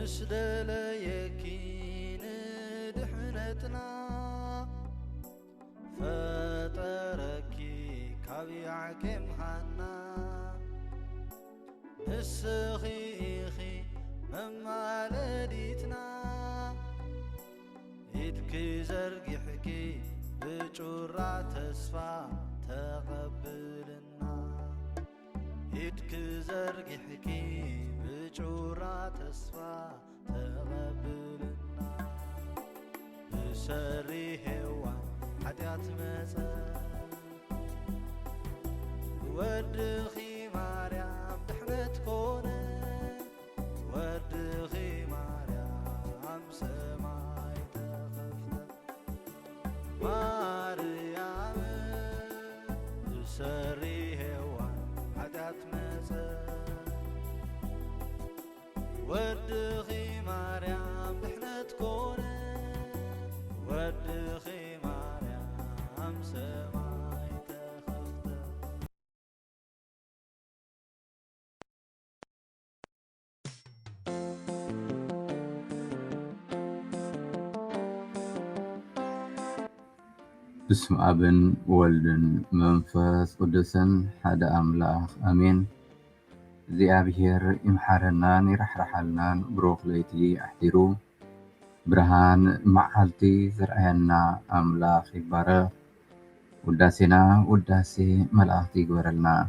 مسدليكين دحنتنا فطركي كابيعكم حنا مسخيخي ممالديتنا إدك زرقحكي بجورة تسفى تقبلنا إدك زرقحكي بجورة تسفى تقبلنا بسري هوا حديات مسا ودخي مريم دحنت كونه ودخي مريم سماي تخفت مريم بسري هوا حديات مسا ودخي مريم دحنت كونه ودخي مريم سماي تخفت بسم أبن ولدن منفس قدسن حدا أملاخ أمين ذي أبهير إمحارنان يرحرحلنان بروخ ليتي أحترو برهان معالتي زرعينا أملاخ يبارك وداسنا وداسي ملاختي قبرلنا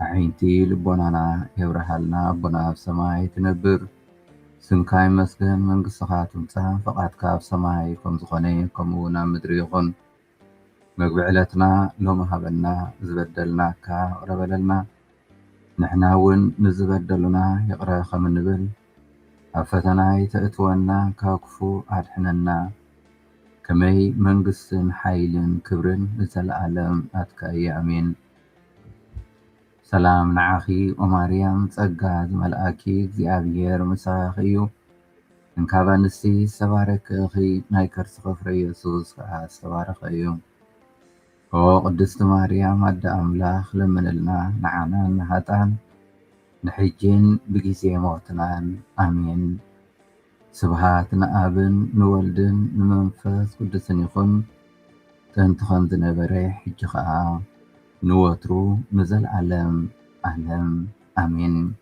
عينتي لبونانا يبرحلنا بنا بسماي تنبر سنكاي مسكن من قصخات ومسان فقط كاب سماي كم زخوني كمونا مدريخون مقبعلتنا لو مهبنا زبدلنا كا ربللنا نحناون نزبدلنا يقرأ خمن نبل أفتناي تأتونا كاكفو أدحننا كمي منقسن حيلن كبرن نزل عالم أتكاي أمين سلام نعاخي وماريام تسقاد ملآكي زيابير مساخيو انكابا نسي سبارك أخي نايكر سخفر يسوس كأس سبارك أيوم وقدست مريم أدى أملاخ لمن لنا نعانا نهاتان نحجين بقيسي موتنان آمين سبحات نآبن نولدن نمنفس قدسن يخن تنتخن ذنبري حجخاء نوترو نزل علم أهلم آمين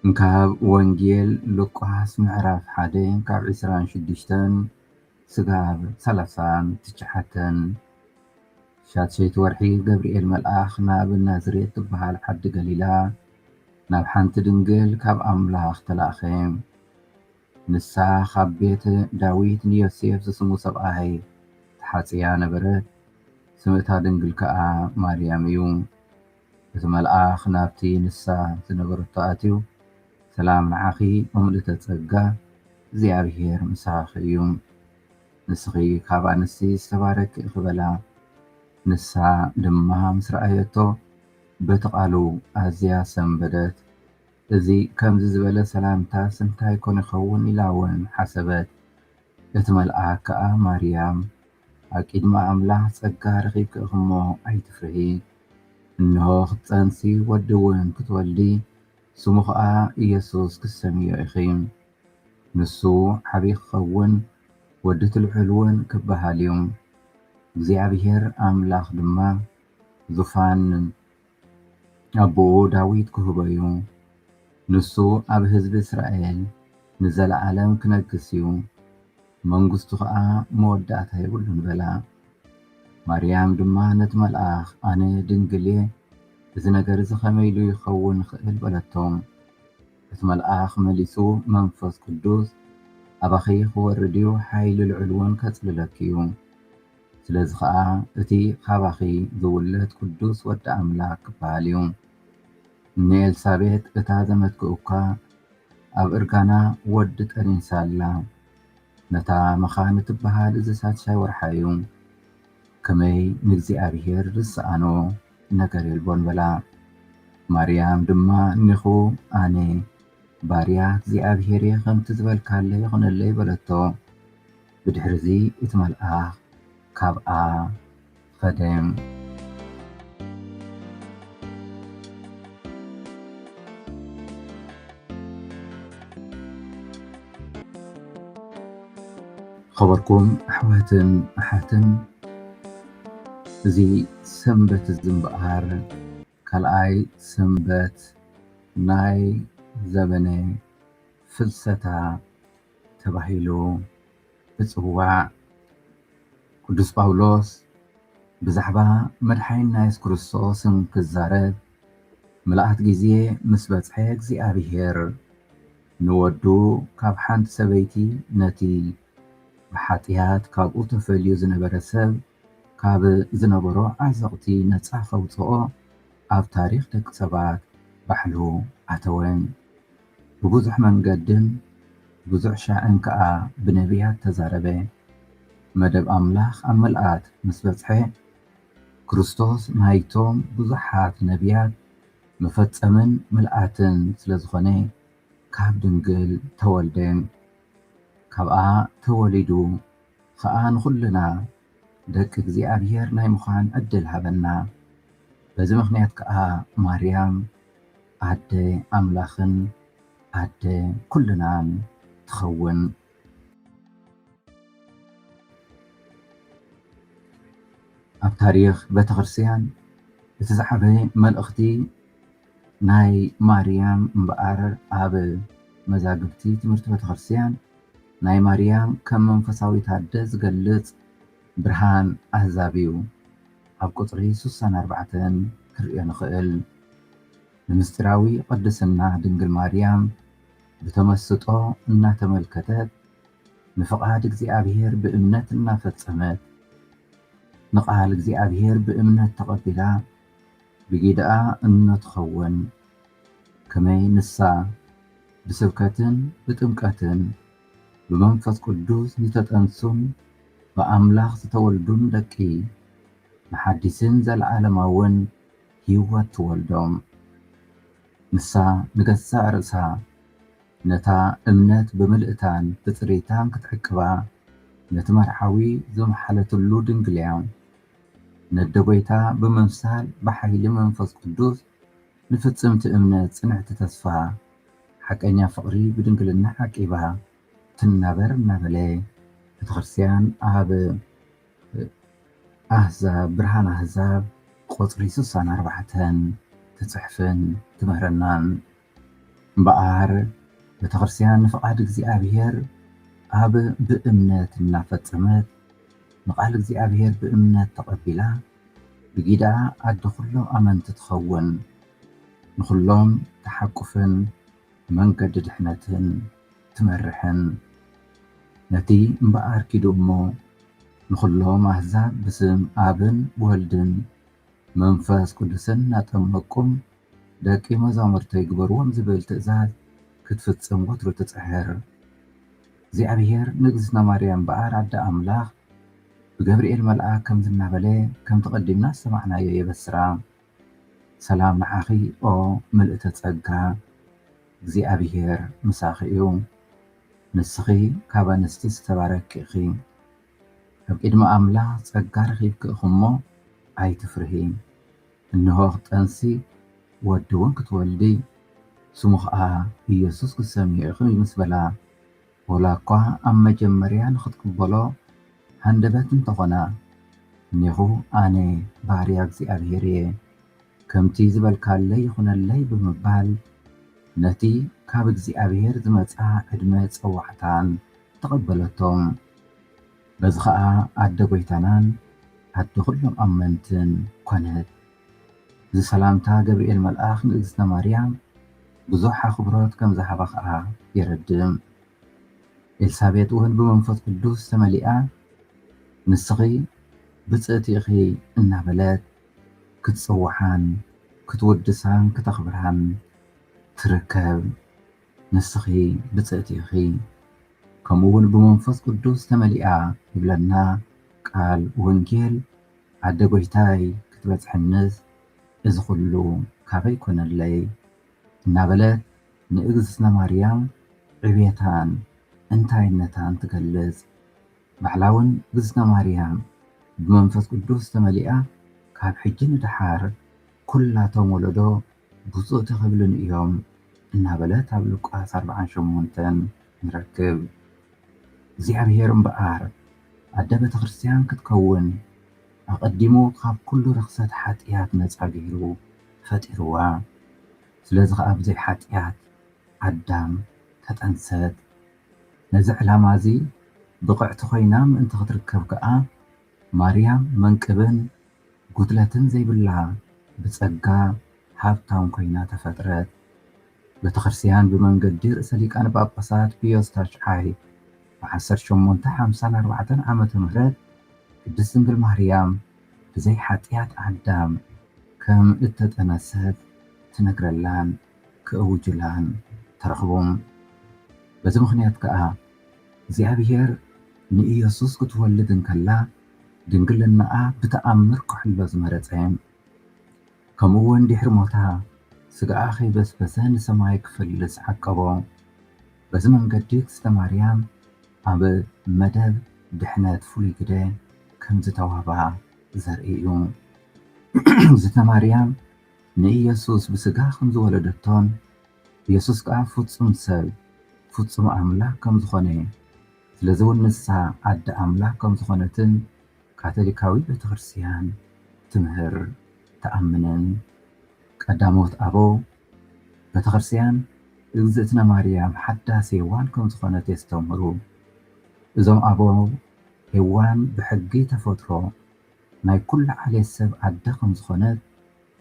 انكاب وانجيل لقاس معرف حدين كاب عسران شدشتن سقاب سلسان تجحتن شات ورحي جبريل ملآخ ناب النازريت تبهال حد قليلا ناب حانت دنجل كاب أملاخ تلاخيم نسا خبيت داويت نيوسيف سسمو سبقاهي تحاتيا نبرت سمتا دنجل كا مريم يوم ملآخ نابتي نسا زنبرت تأتيو سلام نعاخي وملت تسقى زيابهير مساخ يوم نسخي كابا نسي استبارك إخبالا نسا دمها مسرأيتو بتقالو أزيا سنبدت إذي كم زبالة سلامتا سنتا يكون يخون إلاون حسبت اتملأ كا مريم أكيد ما أملا سقار غيك أغمو أي تفرهي إنه خطانسي ودوين كتولي سمخا إيسوس كسامي إخيم نسو حبيخ خون ودت الحلوين كبها اليوم زيابير أملاخ دما ذفان أبو داويد كهبايو نسو أب حزب إسرائيل نزل عالم كنكسيو منغستو مودعتها يقولون بلا مريم دما نتملأخ أنا دنقلي إذا نقر زخميلو يخون خيل بلتهم نتملأخ مليسو منفس قدوس أبخيخ ورديو حيل العلوان كتللكيو سلازخاء اتي خابخي ذولت قدوس ود أملاك باليوم نيل سابت اتازمت كوكا أب إرقانا ودت أرنسالا نتا مخانة بهال إزسات شاي ورحايوم كمي نجزي أبيهر رسانو نقر البون بلا مريم دما نخو آني باريات زي أبيهر يخم تزبال كالي يخون اللي بلتو بدحرزي اتملأخ كابعا خدم خبركم أحواتن أحاتن زي سنبت الزنبقار كالآي سنبت ناي زبني فلستا تباهيلو بصواع قدوس باولوس بزحبا مدحين نايس كريستوسن كزارب ملأت جزيه مسبت حيك زي أبيهر نودو كاب حانت سبيتي نتي بحاتيات كاب أوتوفيليو زنبرا سب كاب زنبرو عزقتي نتصح خوصو أب تاريخ دك سبات بحلو أتوين ببوزح منقدم بوزح شاعن كأ بنبيات تزاربه مدب أملاخ أملآت مسبت حي كريستوس نايتوم بوزحات نبيات مفتمن ملآتن سلزخوني كاب دنقل تولدين كابا تولدو خآن خلنا دك እግዚአብሔር ናይ ምዃን ዕድል ሃበና በዚ ምኽንያት ከዓ ማርያም ኣደ ኣምላኽን ኣደ ኩልናን ትኸውን ኣብ ታሪኽ ቤተክርስትያን እቲ ዝዓበየ መልእኽቲ ናይ ማርያም እምበኣር ኣብ መዛግብቲ ትምህርቲ ቤተክርስትያን ናይ ማርያም ከም መንፈሳዊት ኣደ ዝገልጽ ብርሃን ኣህዛብዩ ኣብ ቁጽሪ 64 ክርእዮ ንኽእል ንምስጢራዊ ቅድስና ድንግል ማርያም ብተመስጦ እናተመልከተት ንፍቓድ እግዚኣብሔር ብእምነት እናፈጸመት ንቓል እግዚኣብሔር ብእምነት ተቐቢላ ብጊድኣ እንተኸውን ከመይ ንሳ ብስብከትን ብጥምቀትን ብመንፈስ ቅዱስ ዝተጠንሱን በአምላክ ዝተወልዱን ደቂ ንሓዲስን ዘለዓለማውን ህይወት ትወልዶም ንሳ ንገዛ ርእሳ ነታ እምነት ብምልእታን ብፅሬታን ክትዕቅባ ነቲ መርሓዊ ዘመሓለትሉ ድንግልያ ነደጎይታ ብምምሳል ብሓይሊ መንፈስ ቅዱስ ንፍጽምቲ እምነት ጽንዕቲ ተስፋ ሓቀኛ ፍቕሪ ብድንግልና ዓቂባ ትናበር እናበለ ቤተክርስትያን ኣብ ኣህዛብ ብርሃን ኣህዛብ ቁጽሪ 64 ትጽሕፍን ትምህረናን እምበኣር ቤተክርስትያን ንፍቓድ እግዚኣብሔር ኣብ ብእምነት እናፈጸመት ንቓል እግዚኣብሔር ብእምነት ተቐቢላ ብጊድኣ ኣደ ኩሎም ኣመንቲ ትኸውን ንኩሎም ተሓቁፍን መንገዲ ድሕነትን ትመርሕን ነቲ እምበኣር ኪዱ እሞ ንኩሎም ኣህዛብ ብስም ኣብን ወልድን መንፈስ ቅዱስን እናጠመቁም ደቂ መዛሙርቱ ይግበርዎም ዝብል ትእዛዝ ክትፍጽም ወትሩ ትጽሕር እግዚኣብሔር ንግዝእትና ማርያም እምበኣር ኣደ ኣምላኽ ብገብርኤል መልአክ ከም ዝናበለ ከም ተቐዲምና ሰማዕናዮ የበስራ ሰላም ንዓኺ ኦ ምልእተ ጸጋ እግዚኣብሔር ምሳኺ እዩ ንስኺ ካብ ኣንስቲ ዝተባረክኺ ኢኺ ኣብ ቅድሚ ኣምላኽ ጸጋ ረኺብኪ ኢኹ እሞ ኣይትፍርሂ እንሆ ክጠንሲ ወዲ እውን ክትወልዲ ስሙ ከዓ ኢየሱስ ክሰምዮ ኢኺ ምስ በላ ወላ እኳ ኣብ መጀመርያ ንኽትቅበሎ ሃንደበት እንተኾና እኒኹ ኣነ ባርያ እግዚኣብሔር እየ ከምቲ ዝበልካለይ ይኹነለይ ብምባል ነቲ ካብ እግዚኣብሔር ዝመጻ ዕድመ ፀዋዕታን ተቐበለቶም በዚ ከዓ ኣደ ጎይታናን ኣደ ኩሎም ኣመንትን ኮነት እዚ ሰላምታ ገብርኤል መልአኽ ንእግዝእትና ማርያም ብዙሕ ኣኽብሮት ከም ዝሃባ ከዓ የረድም ኤልሳቤጥ እውን ብመንፈስ ቅዱስ ተመሊኣ ንስኺ ብፅእቲ ኢኺ እናበለት ክትፅዋሓን ክትወድሳን ክተኽብራን ትርከብ ንስኺ ብፅእቲ ኢኺ ከምኡውን ብመንፈስ ቅዱስ ተመሊኣ ይብለና ቃል ወንጌል ኣደ ጎይታይ ክትበፅሕንስ እዚ ኩሉ ካበይ ኮነለይ እናበለት ንእግዝእትና ማርያም ዕብየታን እንታይነታን ትገልጽ ባሕላውን እግዝእትና ማርያም ብመንፈስ ቅዱስ ተመሊኣ ካብ ሕጂ ንድሓር ኩላቶም ወለዶ ብፁዕቲ ክብልን እዮም እናበለት ኣብ ሉቃስ 48 ንረክብ እግዚኣብሔር እምበኣር ኣደ ቤተ ክርስቲያን ክትከውን ኣቐዲሙ ካብ ኩሉ ርክሰት ሓጢኣት ነፃ ገይሩ ፈጢርዋ። ስለዚ ከዓ ብዘይ ሓጢኣት ኣዳም ተጠንሰት። ነዚ ዕላማ እዚ ብቕዕቲ ኮይና ምእንቲ ክትርከብ ከዓ ማርያም መንቅብን ጉድለትን ዘይብላ ብፀጋ ሃብታም ኮይና ተፈጥረት። ቤተ ክርስቲያን ብመንገዲ ርእሰ ሊቃነ ጳጳሳት ፒዮስ ታሽዓይ ብ1854 ዓመተ ምህረት ቅድስት ድንግል ማርያም ብዘይ ሓጢኣት ኣዳም ከም እተጠነሰት ትነግረላን ክእውጅላን ተረኽቦም። በዚ ምክንያት ከዓ እግዚኣብሔር ንኢየሱስ ክትወልድ እንከላ ድንግልናኣ ብተኣምር ክሕሎ ዝመረፀ ከምኡ እውን ድሕሪ ሞታ ስጋኣ ከይበስበሰ ንሰማይ ክፈልስ ዓቀቦ። በዚ መንገዲ ቅድስተ ማርያም ኣብ መደብ ድሕነት ፍሉይ ግደ ከም ዝተዋህባ ዘርኢ እዩ። እግዝእትነ ማርያም ንኢየሱስ ብስጋ ከም ዝወለደቶን ኢየሱስ ከዓ ፍፁም ሰብ ፍፁም ኣምላክ ከም ዝኾነ ስለዚ እውን ንሳ ኣደ ኣምላክ ከም ዝኾነትን ካቶሊካዊ ቤተክርስቲያን ትምህር ተኣምንን። ቀዳሞት ኣቦ ቤተክርስቲያን እግዝእትነ ማርያም ሓዳስ ሔዋን ከም ዝኾነት የስተምህሩ። እዞም ኣቦ ሔዋን ብሕጊ ተፈጥሮ ናይ ኩሉ ዓሌት ሰብ ኣደ ከም ዝኾነት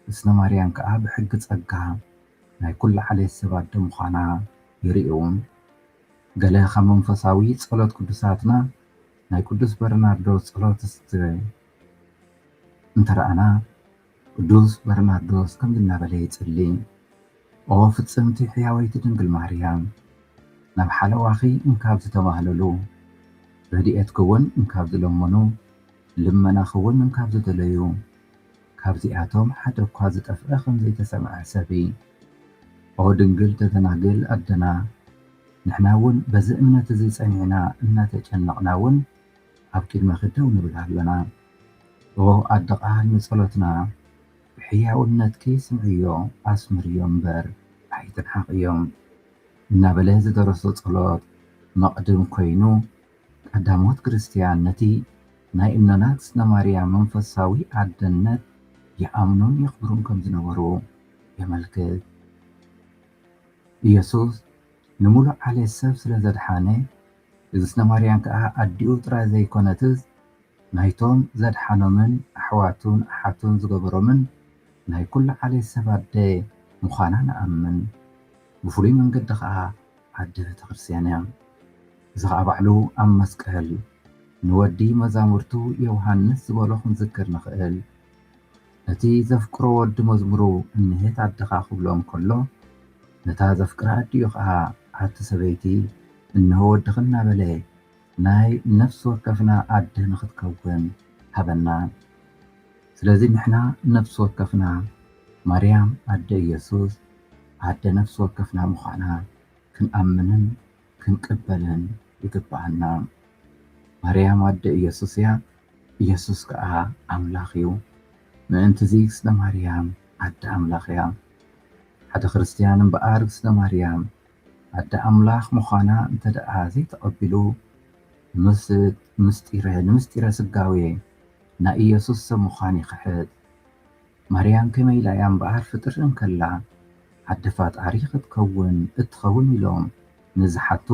እግዝእትነ ማርያም ከዓ ብሕጊ ፀጋ ናይ ኩሉ ዓሌት ሰብ ኣደ ምዃና ይርእዩ። ገለ ካብ መንፈሳዊ ጸሎት ቅዱሳትና ናይ ቅዱስ በርናርዶስ ጸሎት እንተረኣና ቅዱስ በርናርዶስ ከም ዝናበለ ይጽሊ ኦ ፍጽምቲ ሕያወይቲ ድንግል ማርያም ናብ ሓለዋኺ እንካብ ዝተባህለሉ ረድኤትክውን እንካብ ዝለመኑ ልመናኽውን እንካብ ዝደለዩ ካብዚኣቶም ሓደ እኳ ዝጠፍአ ከም ዘይተሰምዐ ሰቢ ኦ ድንግል ተተናግል ኣደና ንሕና እውን በዚ እምነት እዚ ፀኒዕና እናተጨነቕና እውን ኣብ ቅድመ ደው ንብል ኣለና። ኦ ኣደ ቃል ንጸሎትና ብሕያውነትኪ ስምዕዮ ኣስምርዮ እምበር ኣይትንሓቕዮም እናበለ ዝደረሶ ጸሎት መቕድም ኮይኑ ቀዳሞት ክርስቲያን ነቲ ናይ እምነናት እግዝእትነ ማርያም መንፈሳዊ ኣደነት ይኣምኑን የኽብሩን ከም ዝነበሩ የመልክት። ኢየሱስ ንሙሉእ ዓሌት ሰብ ስለ ዘድሓነ እግዝእትነ ማርያም ከዓ ኣዲኡ ጥራይ ዘይኮነትስ ናይቶም ዘድሓኖምን ኣሕዋቱን ኣሓቱን ዝገበሮምን ናይ ኩሉ ዓሌት ሰብ ኣደ ምዃና ንኣምን። ብፍሉይ መንገዲ ከዓ ኣደ ቤተ ክርስቲያን እያ። እዚ ከዓ ባዕሉ ኣብ መስቀል ንወዲ መዛሙርቱ ዮሃንስ ዝበሎ ክንዝክር ንኽእል። እቲ ዘፍቅሮ ወዲ መዝሙሩ እንሄት ኣደኻ ክብሎም ከሎ ነታ ዘፍቅራ ኣዲኡ ከዓ ኣቲ ሰበይቲ እንሆ ወድኽ እናበለ ናይ ነፍሲ ወከፍና ኣደ ንኽትከውን ሃበና። ስለዚ ንሕና ነፍሲ ወከፍና ማርያም ኣደ ኢየሱስ ኣደ ነፍሲ ወከፍና ምዃና ክንኣምንን ክንቅበልን ይግባአና። ማርያም ኣደ ኢየሱስ እያ፣ ኢየሱስ ከዓ ኣምላኽ እዩ። ምእንቲ እዚ እግዝእትነ ማርያም ኣደ ኣምላኽ እያ። ሓደ ክርስቲያን እምበኣር እግዝእትነ ማርያም ኣደ ኣምላኽ ምዃና እንተደኣ ዘይተቐቢሉ ንምስጢረ ስጋዌ ናይ ኢየሱስ ሰብ ምዃን ይኽሕድ። ማርያም ከመይ ኢላ እያ እምበኣር ፍጥር እንከላ ኣደ ፈጣሪ ክትከውን እትኸውን ኢሎም ንዝሓቱ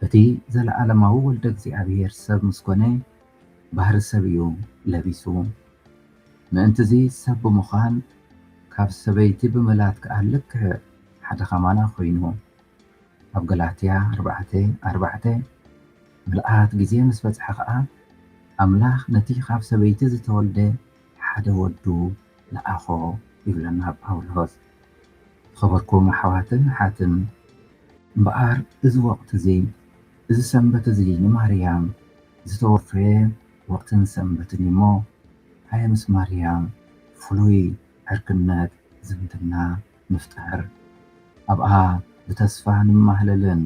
እቲ ዘለዓለማዊ ወልደ እግዚኣብሔር ሰብ ምስኮነ ባህሪ ሰብ እዩ ለቢሱ። ምእንቲ እዚ ሰብ ብምዃን ካብ ሰበይቲ ብምላት ከዓ ልክዕ ሓደ ኸማና ኮይኑ ኣብ ገላትያ 4:4 ምልኣት ግዜ ምስ በፅሐ ከዓ ኣምላኽ ነቲ ካብ ሰበይቲ ዝተወልደ ሓደ ወዱ ለኣኾ ይብለና ጳውሎስ። خبركم حواتن حاتن እምበኣር እዚ ወቅት እዚ እዚ ሰንበት እዚ ንማርያም ዝተወፈየ ወቅትን ሰንበትን እሞ ሃየ ምስ ማርያም ፍሉይ ዕርክነት ዝምድና ንፍጠር። ኣብኣ ብተስፋ ንማህለልን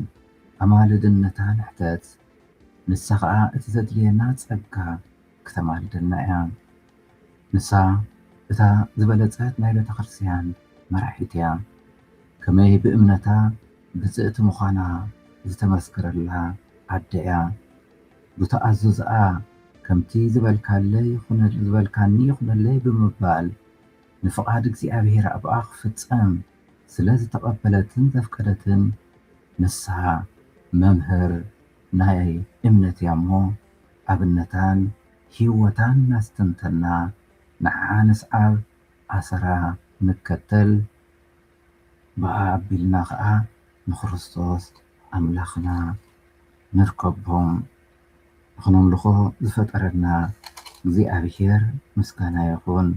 ኣማልድነታ ንሕተት ንሳ ከዓ እቲ ዘድልየና ፀጋ ክተማልደና እያ። ንሳ እታ ዝበለፀት ናይ ቤተ ክርስቲያን መራሒት እያ። ከመይ ብእምነታ ብፅእቲ ምዃና ዝተመስከረላ ዓደያ ብተኣዝዝኣ ከምቲ ዝበልካኒ ይኹነለይ ብምባል ንፍቓድ እግዚኣብሔር ኣብኣ ክፍጸም ስለ ዝተቐበለትን ዘፍቀደትን ንሳ መምህር ናይ እምነት እያ እሞ ኣብነታን ሂወታን ናስተንተና ንዓ ንስዓብ ኣሰራ ንከተል ብኣ ኣቢልና ከዓ ንክርስቶስ ኣምላኽና ንርከቦም ንኽነምልኾ ዝፈጠረና እግዚኣብሔር ምስጋና ይኹን።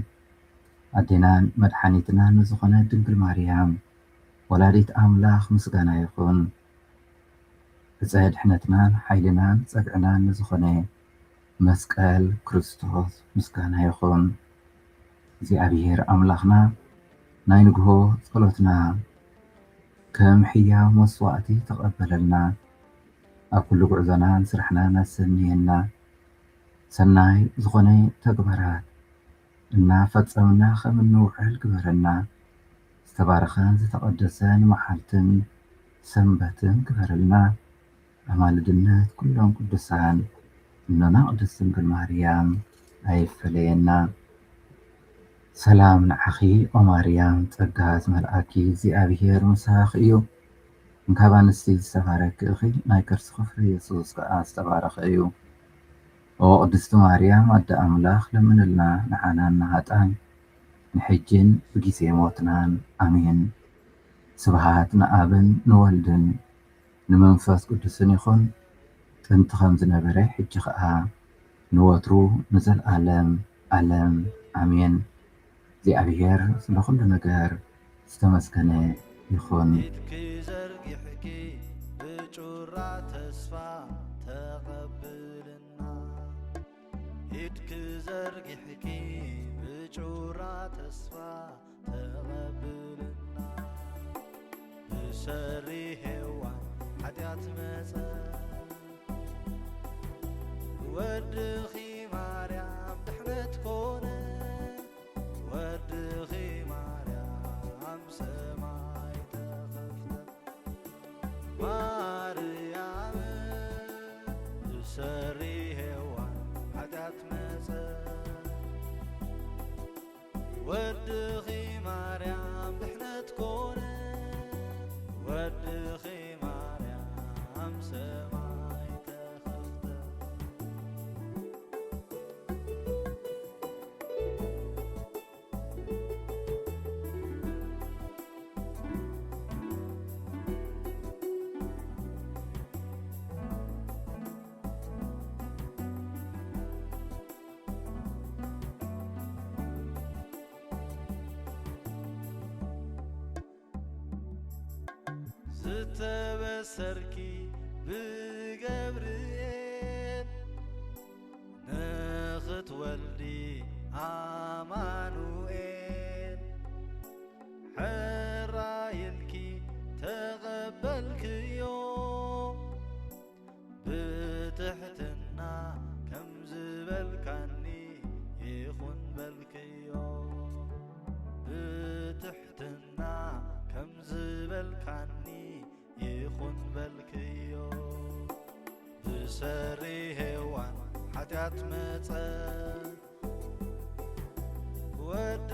ኣዴናን መድሓኒትናን ንዝኾነ ድንግል ማርያም ወላዲት ኣምላኽ ምስጋና ይኹን። ዕፀ ድሕነትናን ሓይልናን ፀግዕናን ንዝኾነ መስቀል ክርስቶስ ምስጋና ይኹን። እግዚኣብሔር ኣምላኽና ናይ ንግሆ ጸሎትና ከም ሕያው መስዋዕቲ ተቐበለልና። ኣብ ኩሉ ጉዕዞናን ስራሕናን ኣሰንየና ሰናይ ዝኾነ ተግባራት እናፈጸምና ከም እንውዕል ግበረና። ዝተባረኸን ዝተቐደሰን መዓልትን ሰንበትን ግበረልና። ኣማልድነት ኩሎም ቅዱሳን እኖና ቅድስት ድንግል ማርያም ኣይፈለየና። ሰላም ንዓኺ ኦ ማርያም ጸጋ ዝመልአኪ እግዚኣብሔር ምሳኺ እዩ። እንካብ ኣንስቲ ዝተባረኪ ኢኺ ናይ ከርስኺ ፍሬ ኢየሱስ ከዓ ዝተባረኸ እዩ። ኦ ቅድስቲ ማርያም ኣደ ኣምላኽ ለምንልና ንዓና ንኃጥኣን ንሕጅን ብጊዜ ሞትናን ኣሜን። ስብሃት ንኣብን ንወልድን ንመንፈስ ቅዱስን ይኹን ጥንቲ ከም ዝነበረ ሕጂ ከዓ ንወትሩ ንዘለዓለም ዓለም ኣሜን። እግዚኣብሔር ስለ ኩሉ ነገር ዝተመስገነ ይኹን። ኢድኪ ዘርጊሕኪ ብጩራ ተስፋ ተቐብልና ኢድኪ ዘርጊሕኪ ብጩራ ተስፋ ተቐብልና ብሰሪ ሔዋን ሓጢኣት መፀ ወድኺ ማርያም ድሕነት ኮነ ወድኺ ማርያም ሰማይ ተኸፍተ ማርያም ብሰሪ ሔዋን ሓጢኣት መፀ ወድኺ ማርያም ድሕነት ኮነ ወድኺ ማርያም ሰማይ ተኸፍተ ዝተበሰርኪ ብገብርኤል ንኽትወልዲ ኣማኑኤል ሕራይልኪ ተቐበልክዮ ብትሕትና ከም ዝበልካኒ ይኹን በልክዮ ብትሕትና ከም ዝበልካኒ ይኹን በልክዮ ብሰሪ ሔዋን ሓጢኣት መፀ ወድ